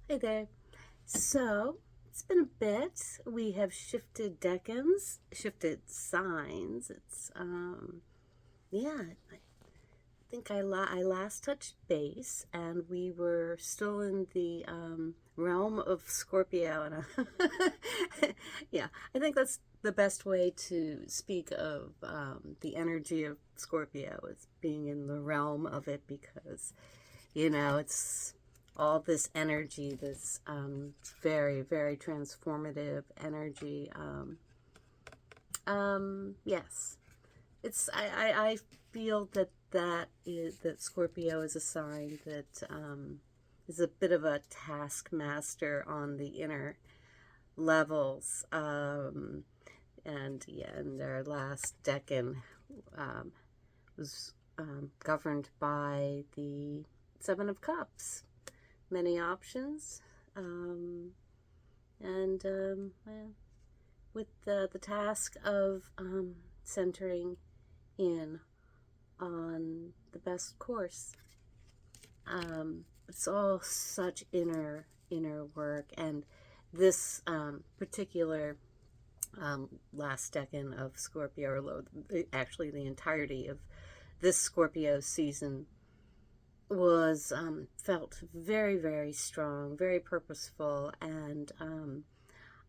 Hey there. So, it's been a bit. We have shifted decans, shifted signs. Yeah, I think I last touched base and we were still in the realm of Scorpio. Yeah, I think that's the best way to speak of the energy of Scorpio is being in the realm of it because it's all this energy, this very, very transformative energy. Yes, I feel that Scorpio is a sign that is a bit of a taskmaster on the inner levels. And yeah, and their last decan um, was governed by the Seven of Cups. Many options, um, and well, with the task of centering in on the best course. It's all such inner work, and this particular last decan of Scorpio, or actually the entirety of this Scorpio season, was felt very, very strong, very purposeful, and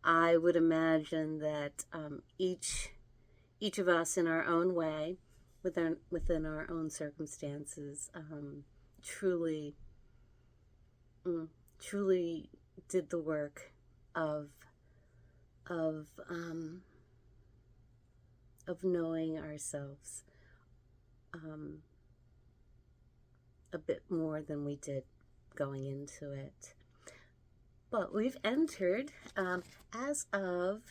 I would imagine that each of us, in our own way, within our own circumstances, truly, mm, truly did the work of of um, of knowing ourselves um, a bit more than we did going into it. But we've entered, as of,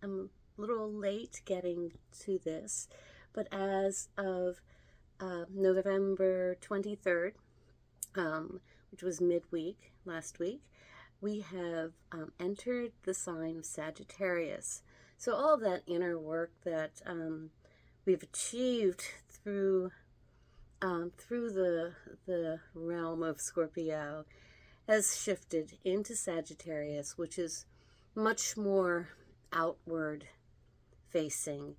I'm a little late getting to this, but as of November 23rd, which was midweek last week, we have entered the sign of Sagittarius. So all of that inner work that we've achieved through the realm of Scorpio has shifted into Sagittarius, which is much more outward facing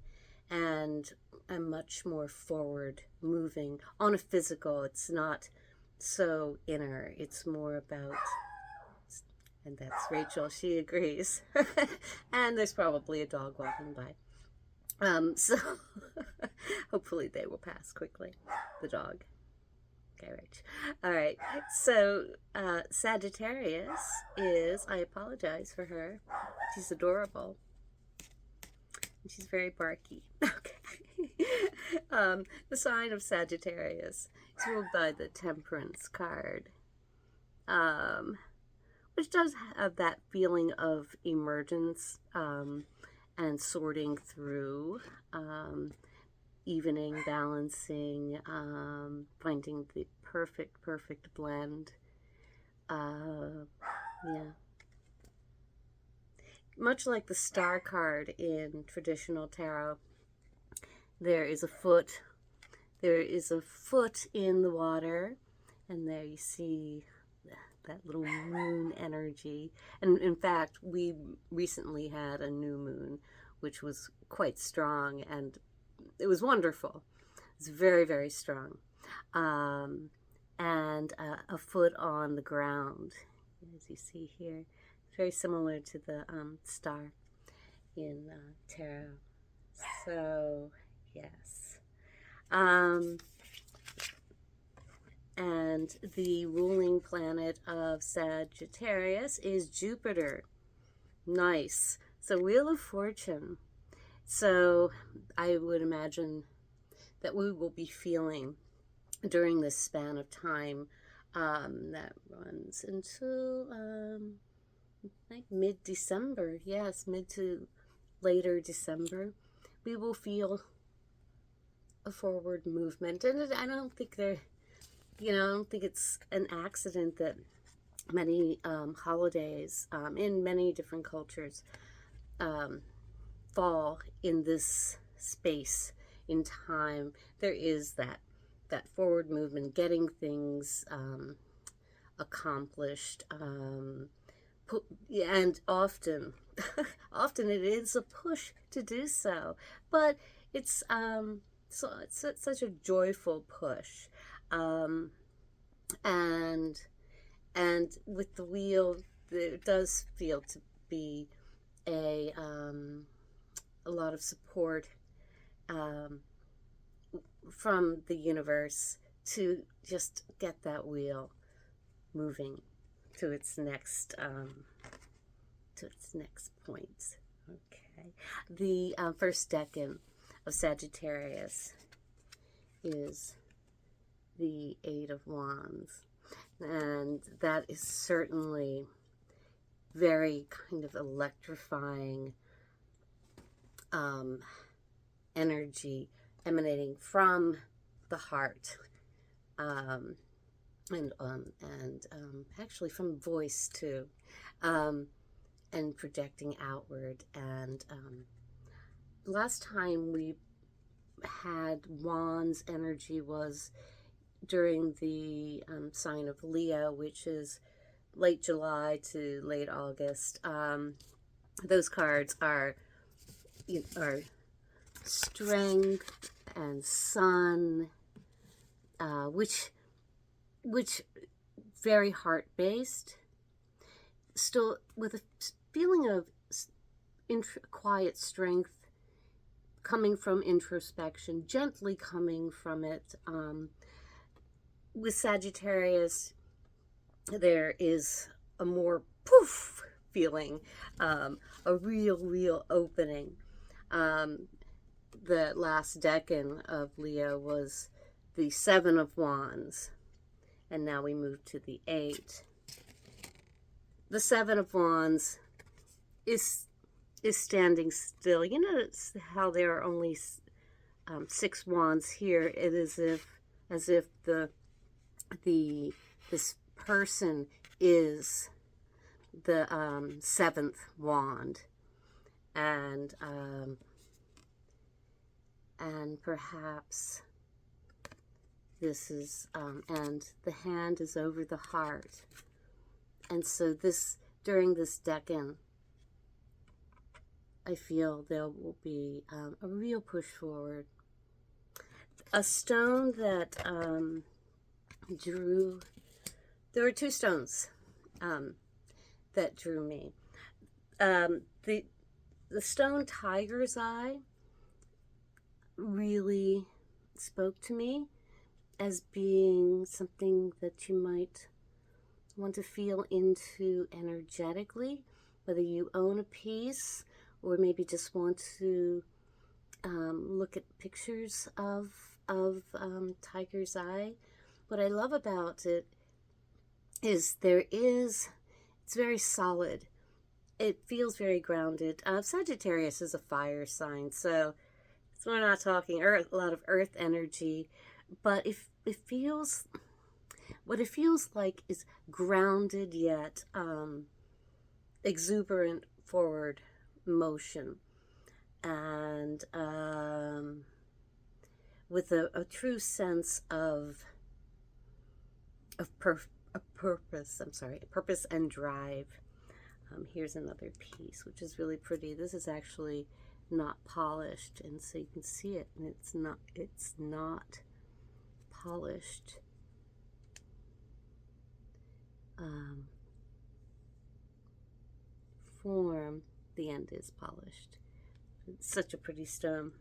and much more forward moving on a physical. It's not so inner, it's more about, and that's Rachel, she agrees. And there's probably a dog walking by. So hopefully they will pass quickly, the dog. Okay, right. All right. So Sagittarius is, I apologize for her. She's adorable. She's very barky. Okay. The sign of Sagittarius is ruled by the Temperance card, which does have that feeling of emergence and sorting through, evening, balancing, finding the perfect blend. Yeah. Much like the star card in traditional tarot, there is a foot. There is a foot in the water, and there you see that little moon energy. And in fact, we recently had a new moon, which was quite strong, and it was wonderful. It's very, very strong. Um, and a foot on the ground, as you see here. Very similar to the star in tarot. So, yes. Um, and the ruling planet of Sagittarius is Jupiter. Nice. So, Wheel of Fortune. So, I would imagine that we will be feeling during this span of time that runs until like mid-December. Yes, mid to later December. We will feel a forward movement, and I don't think I don't think it's an accident that many holidays in many different cultures um, fall in this space in time. There is that forward movement, getting things accomplished, and often, often it is a push to do so, but it's such a joyful push, um, and with the wheel, there does feel to be a a lot of support um, from the universe to just get that wheel moving to its next point. Okay, the first decan of Sagittarius is the Eight of Wands, and that is certainly very kind of electrifying energy emanating from the heart, and actually from voice too, and projecting outward. And last time we had Wands energy was during the sign of Leo, which is late July to late August. Those cards are strength and sun, which very heart based, still with a feeling of quiet strength coming from introspection, gently coming from it. With Sagittarius, there is a more poof feeling, a real opening. The last decan of Leo was the Seven of Wands, and now we move to the Eight. The Seven of Wands is standing still. You notice how there are only 6 wands here. It is as if this person is the 7th wand, and perhaps this is and the hand is over the heart, and so during this decan, I feel there will be a real push forward. A stone that there were 2 stones that drew me. The stone Tiger's Eye really spoke to me as being something that you might want to feel into energetically, whether you own a piece or maybe just want to look at pictures of Tiger's Eye. What I love about it is it's very solid. It feels very grounded. Sagittarius is a fire sign, so we're not talking a lot of earth energy, but it feels, what it feels like is grounded yet exuberant forward motion, and with a true sense of purpose and drive. Here's another piece, which is really pretty. This is actually not polished, and so you can see it, and it's not polished. Form, the end is polished. It's such a pretty stone.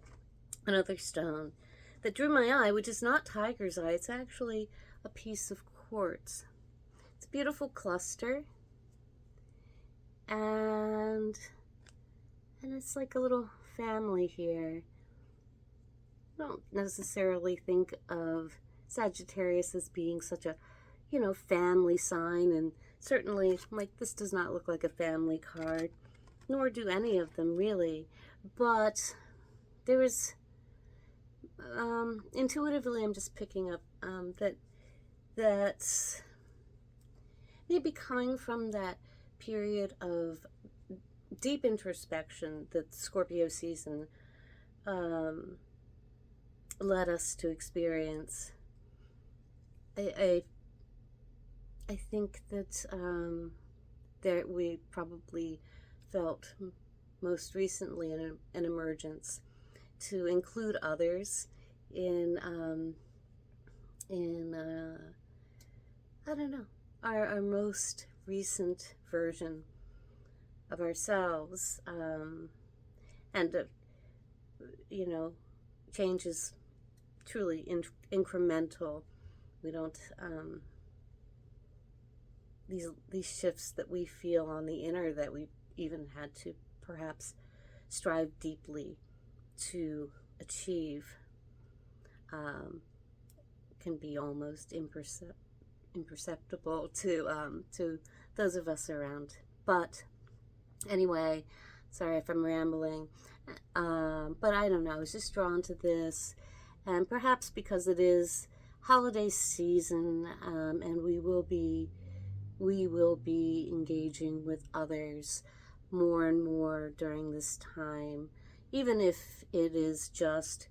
Another stone that drew my eye, which is not Tiger's Eye, it's actually a piece of quartz. It's a beautiful cluster, and it's like a little family here. I don't necessarily think of Sagittarius as being such a, family sign, and certainly, this does not look like a family card, nor do any of them really, but there is, intuitively, I'm just picking up that's maybe coming from that period of deep introspection that Scorpio season led us to experience. I think that there we probably felt most recently an emergence to include others in I don't know, our most recent version of ourselves, and you know, change is truly incremental. We don't these shifts that we feel on the inner, that we even had to perhaps strive deeply to achieve, can be almost imperceptible to those of us around. But anyway, sorry if I'm rambling, but I don't know, I was just drawn to this, and perhaps because it is holiday season, and we will be engaging with others more and more during this time, even if it is just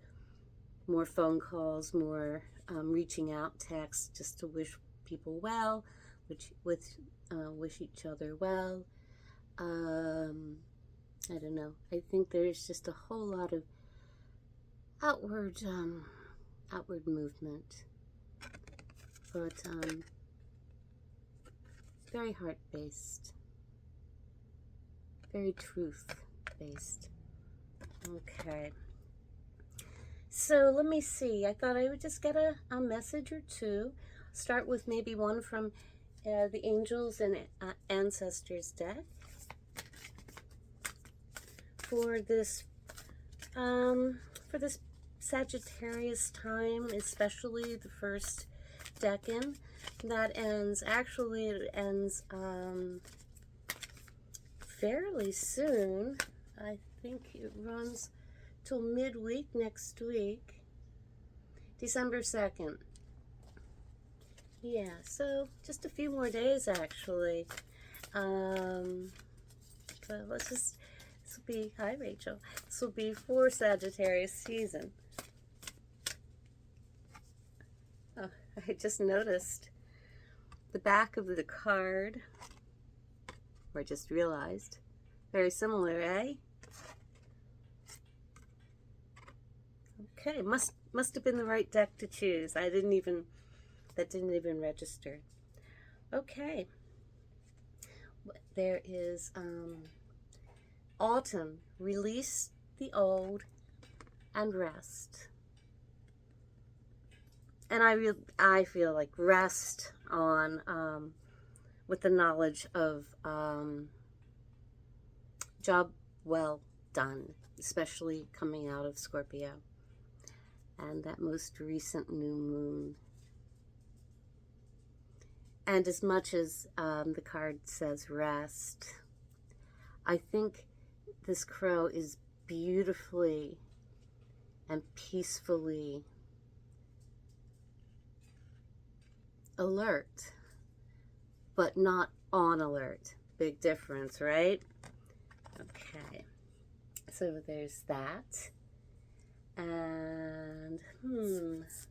more phone calls, more reaching out texts, just to wish people well, wish each other well. I don't know. I think there's just a whole lot of outward movement, but very heart-based, very truth-based. Okay. So let me see. I thought I would just get a message or two. Start with maybe one from the Angels and Ancestors deck for this Sagittarius time, especially the first Decan that ends. Actually, it ends fairly soon. I think it runs till midweek next week, December 2nd. Yeah, so just a few more days actually. But let's just, this will be, hi Rachel, this will be for Sagittarius season. Oh, I just noticed the back of the card, or just realized, very similar, eh? Okay, must have been the right deck to choose. That didn't even register. Okay. There is autumn, release the old and rest. And I feel like rest on with the knowledge of job well done, especially coming out of Scorpio and that most recent new moon. And as much as the card says rest, I think this crow is beautifully and peacefully alert, but not on alert. Big difference, right? Okay, so there's that. And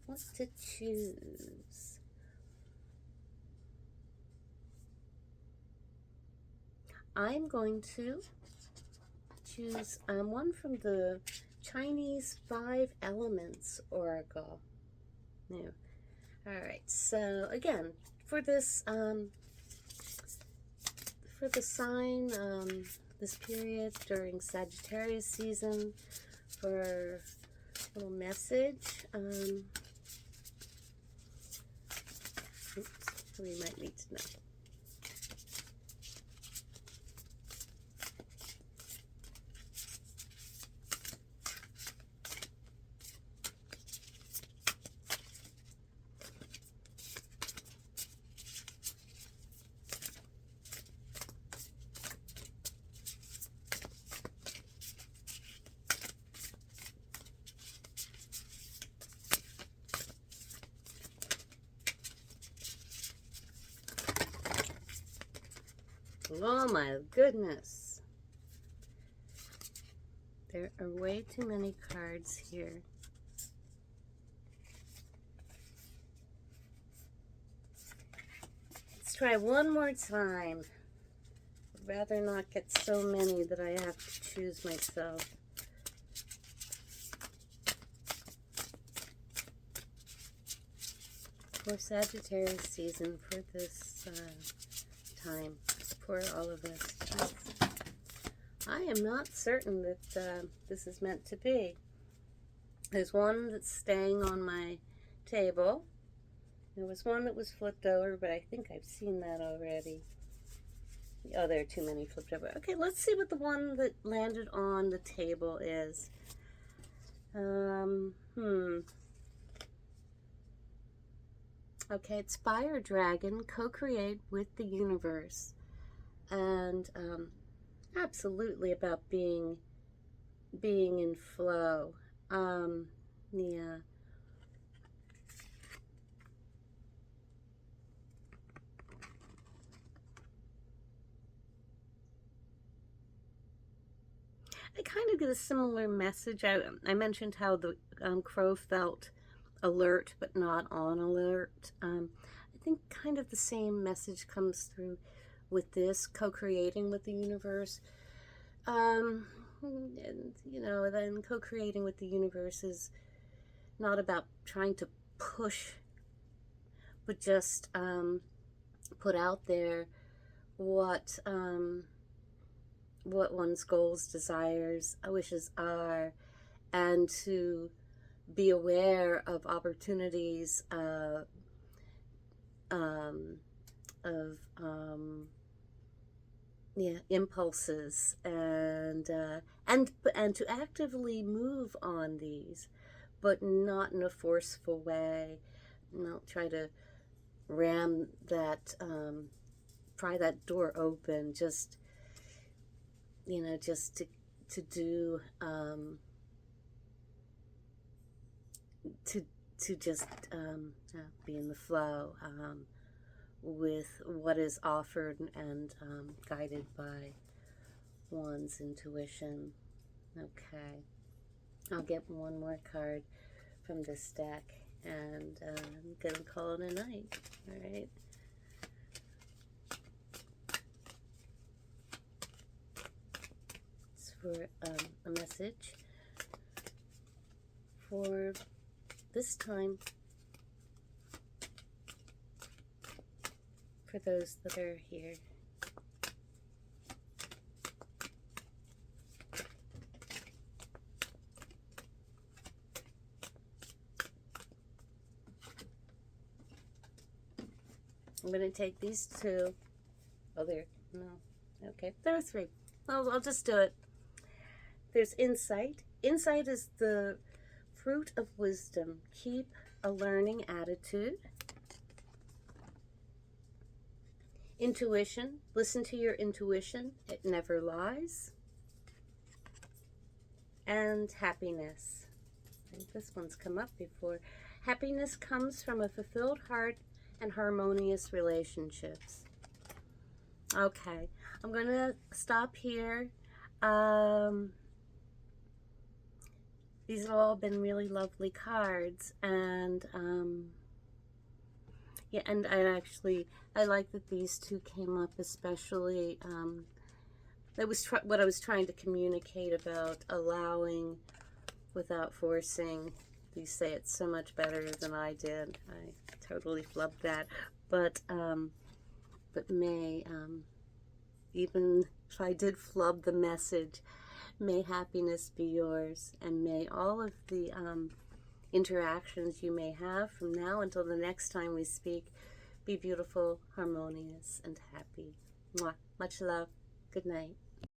what to choose? I'm going to choose one from the Chinese 5 Elements Oracle. Yeah. All right. So again, for this, for the sign, this period during Sagittarius season, for a little message. Oops, we might need to know. Oh my goodness. There are way too many cards here. Let's try one more time. I'd rather not get so many that I have to choose myself. For Sagittarius season, for this time, for all of us. I am not certain that this is meant to be. There's one that's staying on my table. There was one that was flipped over, but I think I've seen that already. Oh, there are too many flipped over. Okay, let's see what the one that landed on the table is. Okay, it's Fire Dragon, co-create with the universe. And absolutely about being in flow. Yeah. I kind of get a similar message. I mentioned how the crow felt alert but not on alert. I think kind of the same message comes through with this, co-creating with the universe. And, you know, then co-creating with the universe is not about trying to push, but just put out there what one's goals, desires, wishes are, and to be aware of opportunities impulses, and to actively move on these, but not in a forceful way. Not try to ram that, pry that door open. Just, you know, just to do, to just be in the flow with what is offered, and guided by one's intuition. Okay, I'll get one more card from this deck, and I'm gonna call it a night. All right. It's for a message for this time, for those that are here. I'm going to take these two. Oh, there. No. Okay. There are three. I'll just do it. There's insight. Insight is the fruit of wisdom. Keep a learning attitude. Intuition. Listen to your intuition. It never lies. And happiness. I think this one's come up before. Happiness comes from a fulfilled heart and harmonious relationships. Okay, I'm going to stop here. These have all been really lovely cards, and yeah, and I like that these two came up, especially. That was what I was trying to communicate about allowing without forcing. These say it so much better than I did. I totally flubbed that, but may, even if I did flub the message, may happiness be yours, and may all of the interactions you may have from now until the next time we speak be beautiful, harmonious, and happy. Mwah. Much love. Good night.